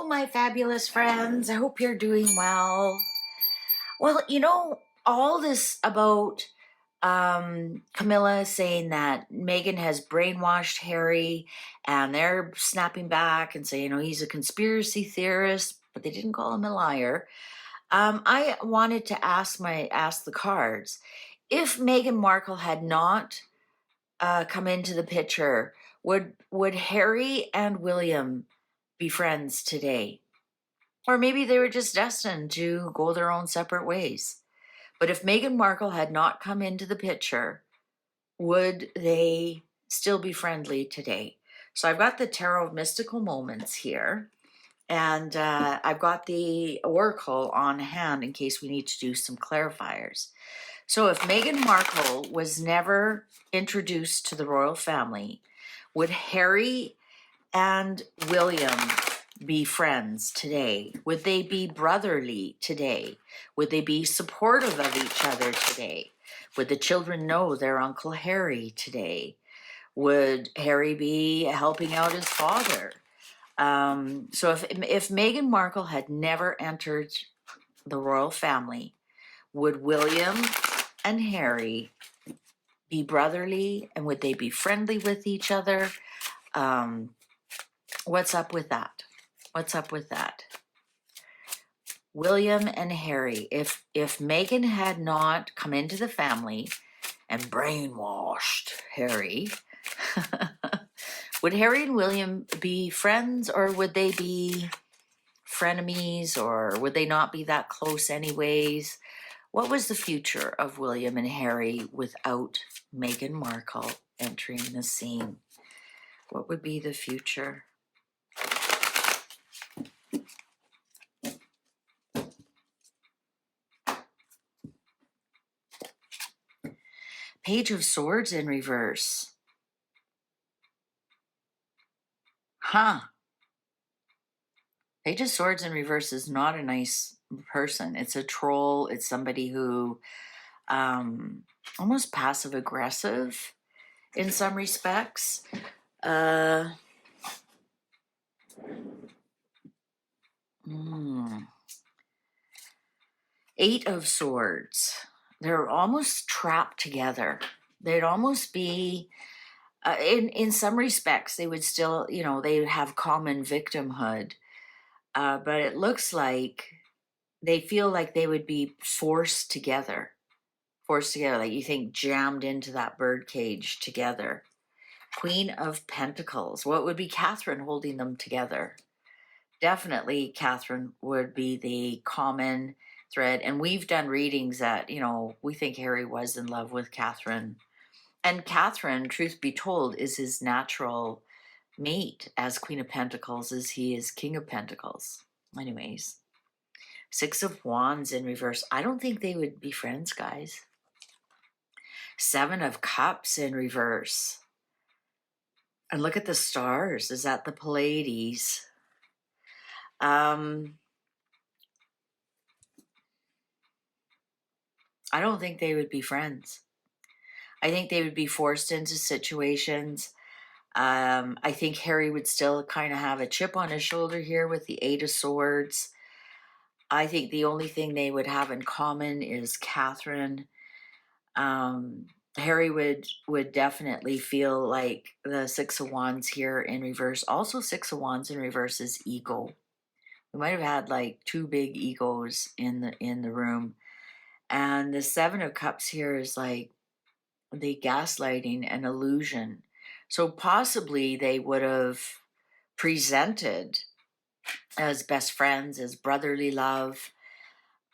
Hello, my fabulous friends. I hope you're doing well. Well, all this about Camilla saying that Meghan has brainwashed Harry, and they're snapping back and saying, he's a conspiracy theorist, but they didn't call him a liar. I wanted to ask the cards, if Meghan Markle had not come into the picture, would Harry and William be friends today? Or maybe they were just destined to go their own separate ways. But if Meghan Markle had not come into the picture, would they still be friendly today? So I've got the Tarot of Mystical Moments here, and I've got the Oracle on hand in case we need to do some clarifiers. So if Meghan Markle was never introduced to the royal family, would Harry and William be friends today? Would they be brotherly today? Would they be supportive of each other today? Would the children know their Uncle Harry today? Would Harry be helping out his father? So if Meghan Markle had never entered the royal family, would William and Harry be brotherly, and would they be friendly with each other? What's up with that? What's up with that? William and Harry, if Meghan had not come into the family and brainwashed Harry, would Harry and William be friends, or would they be frenemies, or would they not be that close anyways? What was the future of William and Harry without Meghan Markle entering the scene? What would be the future? Page of Swords in reverse. Page of Swords in reverse is not a nice person. It's a troll. It's somebody who almost passive aggressive in some respects. Eight of Swords. They're almost trapped together. They'd almost be, in some respects, they would still, they would have common victimhood. But it looks like they feel like they would be forced together, like you think jammed into that bird cage together. Queen of Pentacles. What would be Catherine holding them together? Definitely Catherine would be the common thread. And we've done readings that, we think Harry was in love with Catherine. And Catherine, truth be told, is his natural mate as Queen of Pentacles as he is King of Pentacles. Anyways, Six of Wands in reverse. I don't think they would be friends, guys. Seven of Cups in reverse. And look at the stars. Is that the Pleiades? I don't think they would be friends. I think they would be forced into situations. I think Harry would still kind of have a chip on his shoulder here with the Eight of Swords. I think the only thing they would have in common is Catherine. Harry would definitely feel like the Six of Wands here in reverse. Also, Six of Wands in reverse is ego. We might have had like two big egos in the room. And the Seven of Cups here is like the gaslighting and illusion. So possibly they would have presented as best friends, as brotherly love,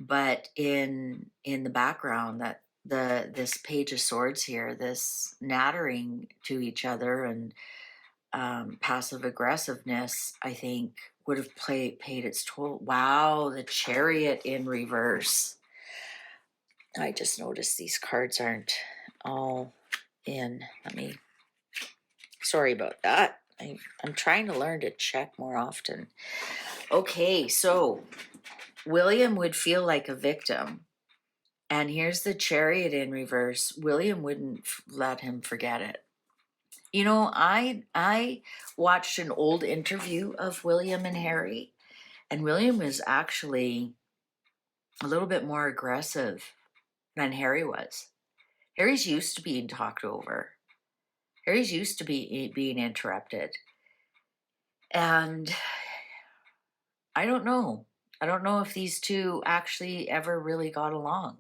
but in the background, that this Page of Swords here, this nattering to each other and passive aggressiveness, I think would have paid its toll. Wow, the Chariot in reverse. I just noticed these cards aren't all in. Sorry about that. I'm trying to learn to check more often. Okay, so William would feel like a victim. And here's the Chariot in reverse. William wouldn't let him forget it. I watched an old interview of William and Harry, And William was actually a little bit more aggressive than Harry was. Harry's used to being talked over. Harry's used to being interrupted. And I don't know. I don't know if these two actually ever really got along.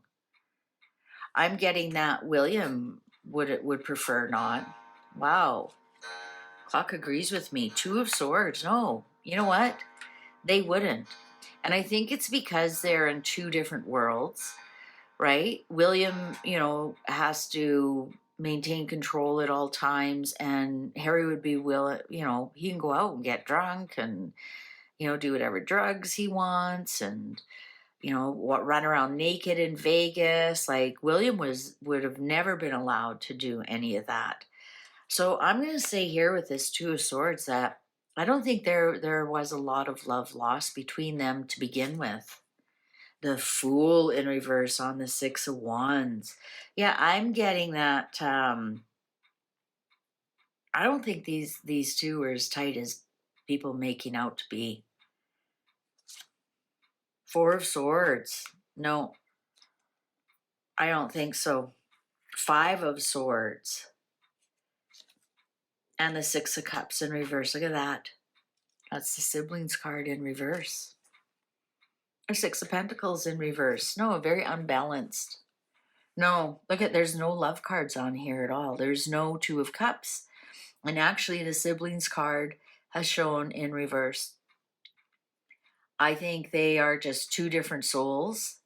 I'm getting that William would prefer not. Wow. Clock agrees with me. Two of Swords. No. You know what? They wouldn't. And I think it's because they're in two different worlds, right? William, has to maintain control at all times, and Harry would be willing, he can go out and get drunk and, do whatever drugs he wants and, run around naked in Vegas. Like William would have never been allowed to do any of that. So I'm going to say here with this Two of Swords that I don't think there was a lot of love lost between them to begin with. The Fool in reverse on the Six of Wands. Yeah, I'm getting that. I don't think these two are as tight as people making out to be. Four of Swords. No, I don't think so. Five of Swords. And the Six of Cups in reverse. Look at that. That's the siblings card in reverse. Or Six of Pentacles in reverse. No, very unbalanced. No, look at, there's no love cards on here at all. There's no Two of Cups. And actually the siblings card has shown in reverse. I think they are just two different souls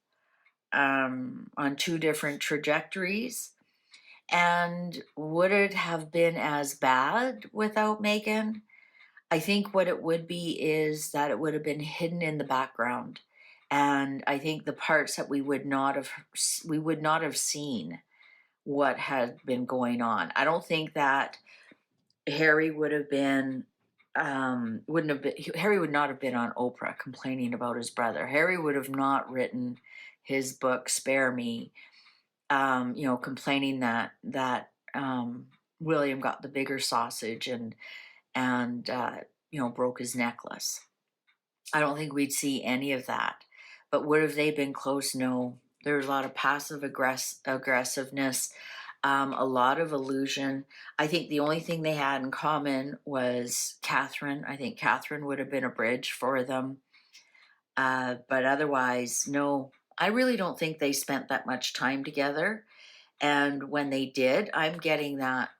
on two different trajectories. And would it have been as bad without Meghan? I think what it would be is that it would have been hidden in the background. And I think the parts that we would not have seen what had been going on. I don't think that Harry would have been Harry would not have been on Oprah complaining about his brother. Harry would have not written his book Spare Me, complaining that William got the bigger sausage and broke his necklace. I don't think we'd see any of that. But would have they been close? No. There was a lot of passive aggressiveness, a lot of illusion. I think the only thing they had in common was Catherine. I think Catherine would have been a bridge for them. But otherwise, no. I really don't think they spent that much time together. And when they did, I'm getting that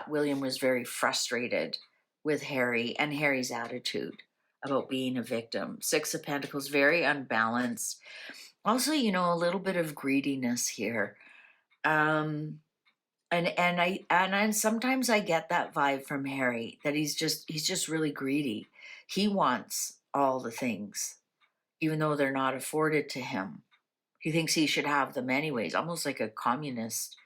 William was very frustrated with Harry and Harry's attitude about being a victim. Six of Pentacles, very unbalanced. Also, a little bit of greediness here. And sometimes I get that vibe from Harry that he's just really greedy. He wants all the things, even though they're not afforded to him. He thinks he should have them anyways, almost like a communist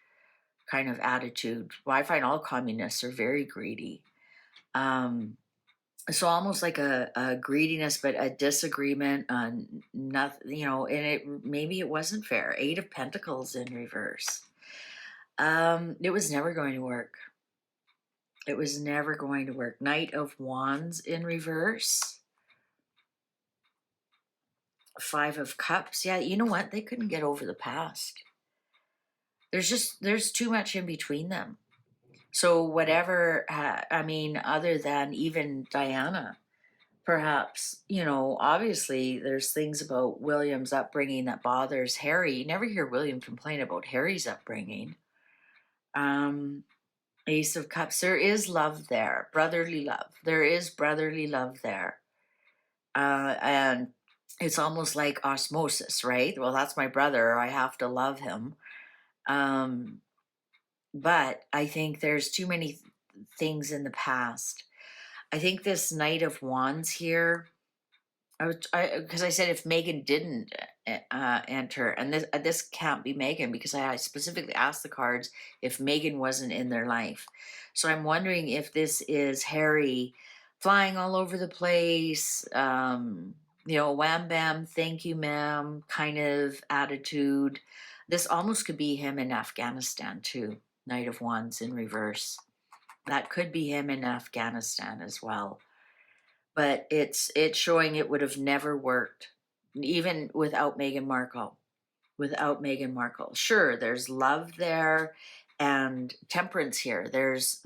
kind of attitude. Well, I find all communists are very greedy. So almost like a greediness, but a disagreement on nothing, and maybe it wasn't fair. Eight of Pentacles in reverse. It was never going to work. It was never going to work. Knight of Wands in reverse. Five of Cups. Yeah, you know what? They couldn't get over the past. There's too much in between them. So whatever, other than even Diana, perhaps, obviously there's things about William's upbringing that bothers Harry. You never hear William complain about Harry's upbringing. Ace of Cups, there is love there, brotherly love. There is brotherly love there. And it's almost like osmosis, right? Well, that's my brother. I have to love him. But I think there's too many things in the past. I think this Knight of Wands here, because I said if Meghan didn't enter, and this can't be Meghan because I specifically asked the cards if Meghan wasn't in their life. So I'm wondering if this is Harry flying all over the place, wham bam, thank you ma'am kind of attitude. This almost could be him in Afghanistan too. Knight of Wands in reverse. That could be him in Afghanistan as well. but it's showing it would have never worked, even without Meghan Markle. Without Meghan Markle, sure, there's love there and temperance here. There's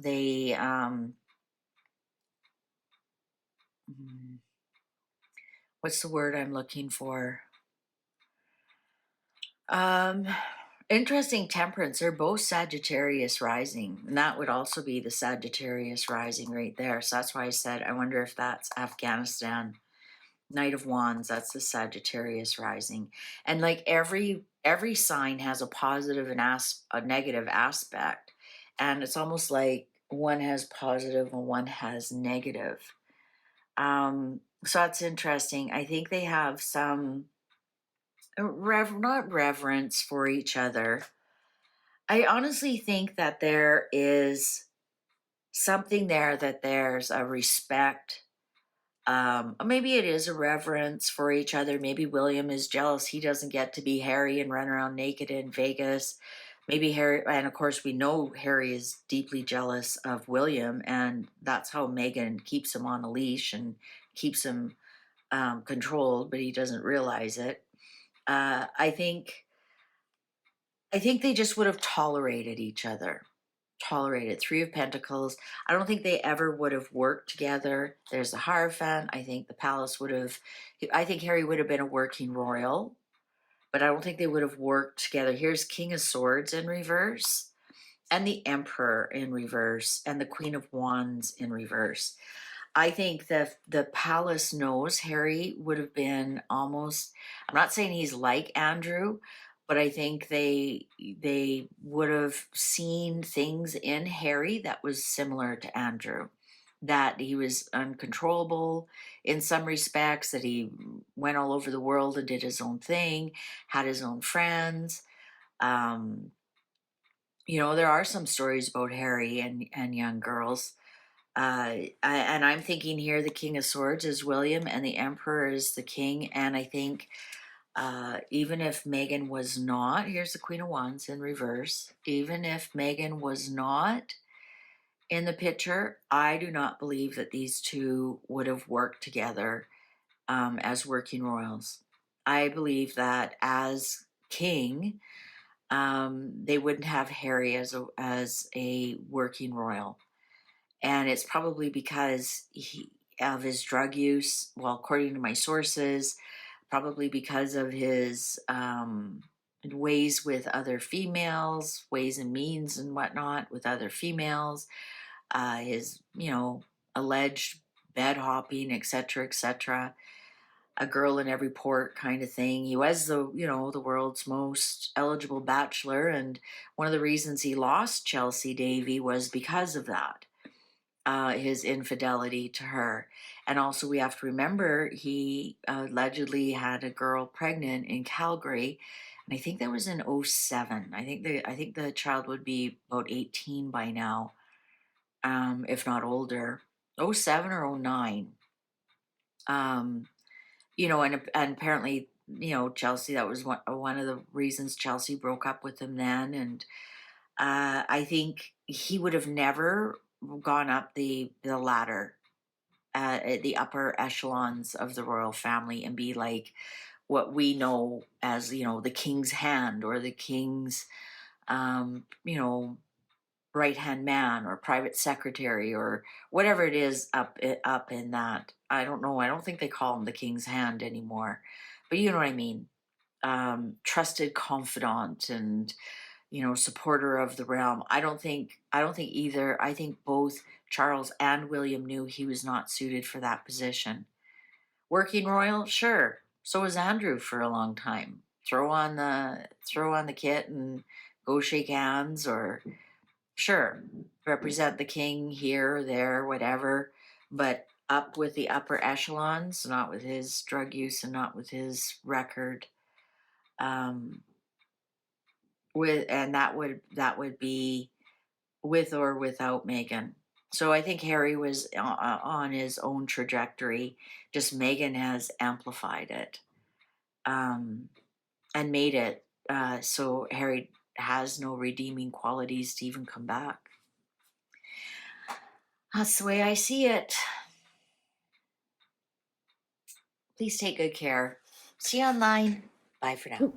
what's the word I'm looking for? Um, Interesting temperance. They're both Sagittarius rising, and that would also be the Sagittarius rising right there. So that's why I said I wonder if that's Afghanistan. Knight of Wands, that's the Sagittarius rising. And like every sign has a positive and a negative aspect. And it's almost like one has positive and one has negative. So that's interesting. I think they have some not reverence for each other. I honestly think that there is something there, that there's a respect. Maybe it is a reverence for each other. Maybe William is jealous he doesn't get to be Harry and run around naked in Vegas. Maybe Harry, and of course we know Harry is deeply jealous of William, and that's how Meghan keeps him on a leash and keeps him controlled, but he doesn't realize it. I think they just would have tolerated each other. Tolerated. Three of Pentacles. I don't think they ever would have worked together. There's the Hierophant. I think the palace would have, I think Harry would have been a working royal, but I don't think they would have worked together. Here's King of Swords in reverse, and the Emperor in reverse, and the Queen of Wands in reverse. I think that the palace knows Harry would have been almost, I'm not saying he's like Andrew, but I think they would have seen things in Harry that was similar to Andrew. That he was uncontrollable in some respects, that he went all over the world and did his own thing, had his own friends. Um, there are some stories about Harry and young girls, and I'm thinking here the King of Swords is William and the Emperor is the King. And I think even if Meghan was not, here's the Queen of Wands in reverse, even if Meghan was not in the picture, I do not believe that these two would have worked together as working royals. I believe that as king, they wouldn't have Harry as a working royal. And it's probably because of his drug use. Well, according to my sources, probably because of his ways with other females, ways and means and whatnot with other females, his, alleged bed hopping, etc., etc. A girl in every port kind of thing. He was the world's most eligible bachelor, and one of the reasons he lost Chelsea Davy was because of that. His infidelity to her. And also we have to remember he allegedly had a girl pregnant in Calgary, and I think that was in 07. I think the child would be about 18 by now, if not older. 07 or 09. And apparently, Chelsea, that was one of the reasons Chelsea broke up with him then. And I think he would have never gone up the ladder at the upper echelons of the royal family and be like what we know as the king's hand or the king's right hand man or private secretary or whatever it is up in that. I don't know. I don't think they call him the king's hand anymore, but you know what I mean. Trusted confidant and supporter of the realm. I don't think either. I think both Charles and William knew he was not suited for that position. Working royal, sure. So was Andrew for a long time. Throw on the kit and go shake hands, or sure, represent the king here, there, whatever, but up with the upper echelons, not with his drug use and not with his record. That would be with or without Meghan. So I think Harry was on his own trajectory. Just Meghan has amplified it, and made it so Harry has no redeeming qualities to even come back. That's the way I see it. Please take good care. See you online. Bye for now.